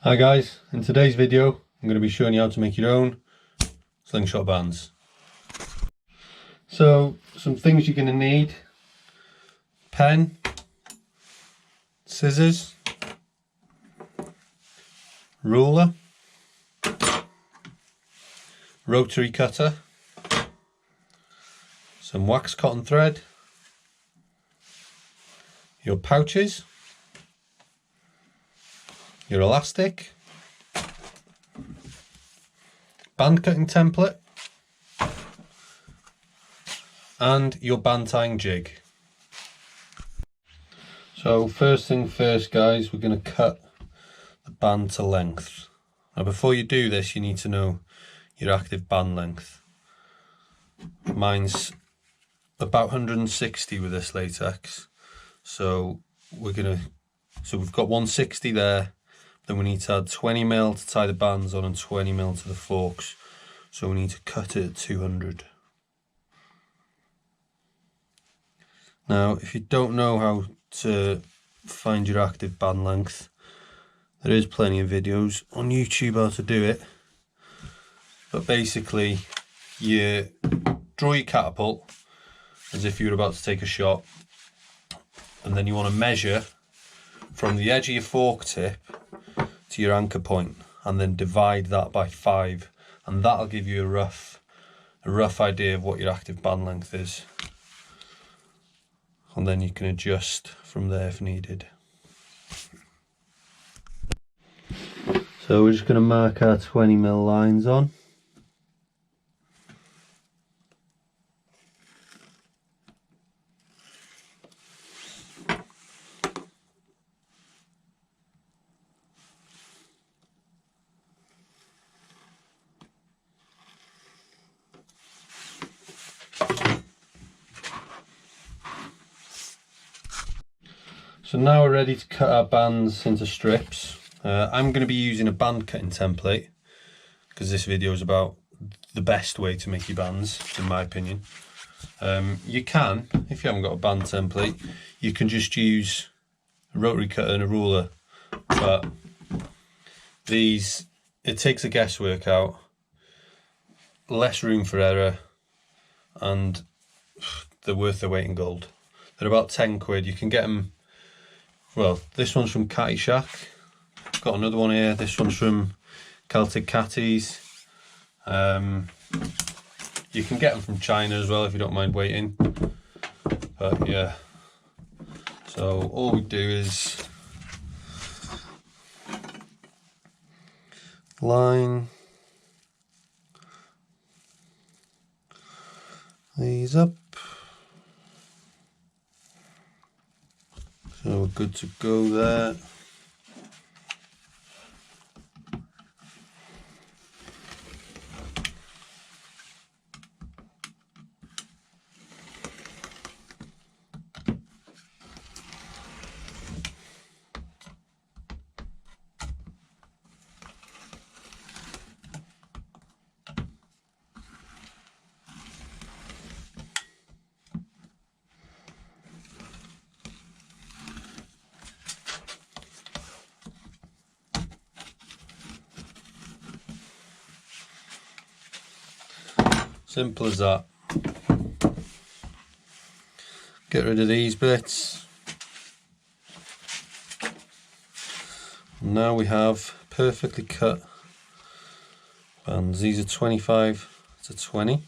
Hi guys, in today's video I'm going to be showing you how to make your own slingshot bands. So some things you're going to need: pen, scissors, ruler, rotary cutter, some wax cotton thread, your pouches, your elastic, band cutting template, and your band tying jig. So first thing first guys, we're going to cut the band to length. Now before you do this you need to know your active band length. Mine's about 160 with this latex, so we've got 160 there. Then we need to add 20mm to tie the bands on and 20mm to the forks, so we need to cut it at 200. Now if you don't know how to find your active band length, there is plenty of videos on YouTube how to do it, but basically you draw your catapult as if you were about to take a shot, and then you want to measure from the edge of your fork tip to your anchor point and then divide that by 5, and that'll give you a rough idea of what your active band length is, and then you can adjust from there if needed. So we're just going to mark our 20mm lines on. So now we're ready to cut our bands into strips. I'm going to be using a band cutting template because this video is about the best way to make your bands, in my opinion. You can, if you haven't got a band template, you can just use a rotary cutter and a ruler, but these, it takes the guesswork out, less room for error, and they're worth their weight in gold. They're about 10 quid. You can get them. Well, this one's from Catty Shack. Got another one here. This one's from Celtic Catties. You can get them from China as well if you don't mind waiting. But yeah. So all we do is line these up. So we're good to go there. Simple as that. Get rid of these bits. Now we have perfectly cut bands. These are 25 to 20.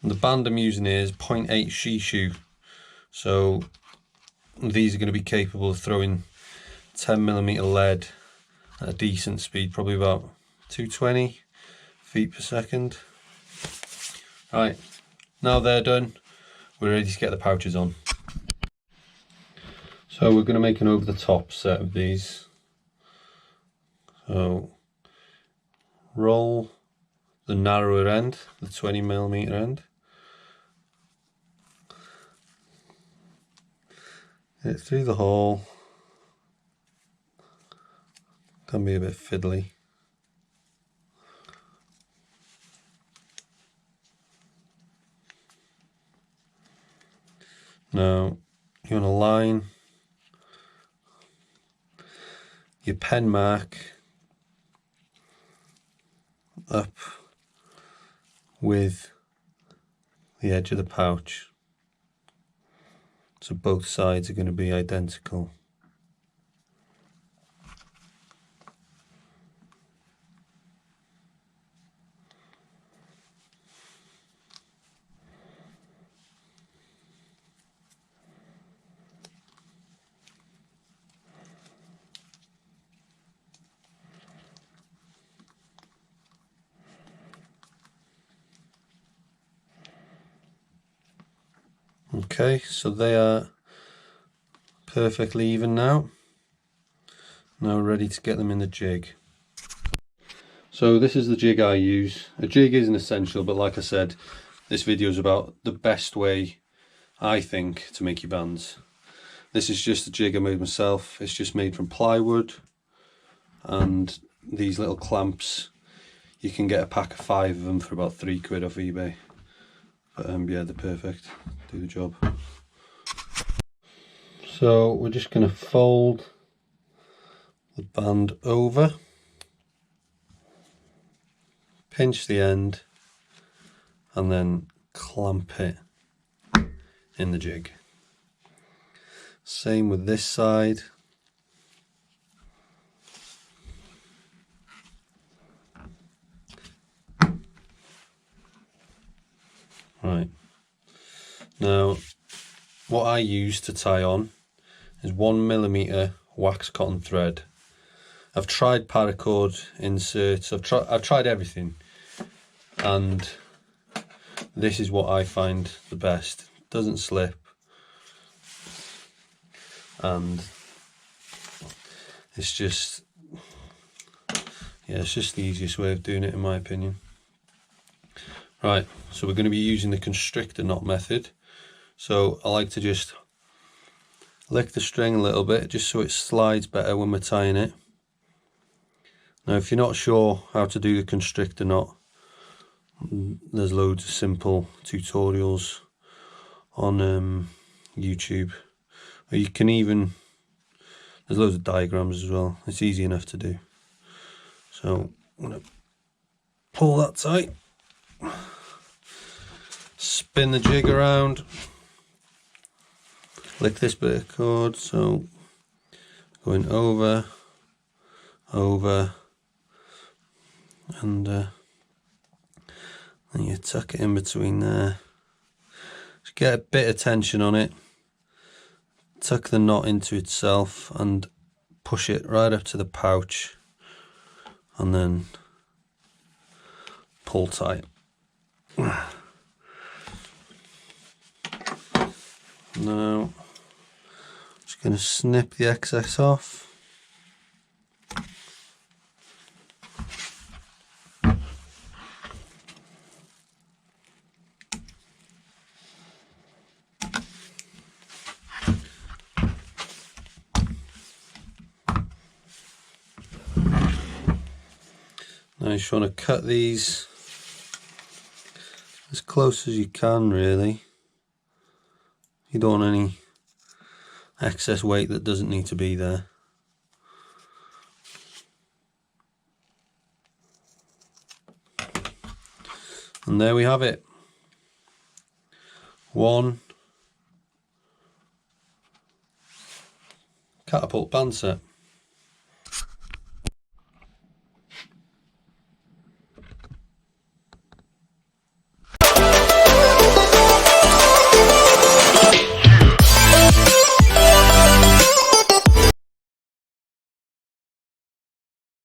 And the band I'm using here is 0.8 Shishu. So these are going to be capable of throwing 10mm lead at a decent speed, probably about 220 feet per second. Right, now they're done, we're ready to get the pouches on. So we're going to make an over the top set of these. So roll the narrower end, the 20mm end, get it through the hole. Can be a bit fiddly. Now you want to line your pen mark up with the edge of the pouch, so both sides are going to be identical. Okay, so they are perfectly even now. Now we're ready to get them in the jig. So this is the jig I use. A jig isn't essential, but like I said, this video is about the best way, I think, to make your bands. This is just a jig I made myself. It's just made from plywood and these little clamps. You can get a pack of 5 of them for about £3 off eBay. But yeah, they're perfect, do the job. So we're just going to fold the band over, pinch the end, and then clamp it in the jig. Same with this side. Right, now what I use to tie on is 1mm wax cotton thread. I've tried paracord inserts, I've tried everything, and this is what I find the best. It doesn't slip, and it's just, yeah, it's just the easiest way of doing it in my opinion. Right, so we're going to be using the constrictor knot method. So I like to just lick the string a little bit just so it slides better when we're tying it. Now if you're not sure how to do the constrictor knot, there's loads of simple tutorials on YouTube. Or you can even, there's loads of diagrams as well. It's easy enough to do. So I'm going to pull that tight, spin the jig around, lick this bit of cord, so going over, and then you tuck it in between there. Just get a bit of tension on it, tuck the knot into itself and push it right up to the pouch, and then pull tight. Now, just going to snip the excess off. Now you just want to cut these as close as you can, really. You don't want any excess weight that doesn't need to be there. And there we have it. One Catapult band set.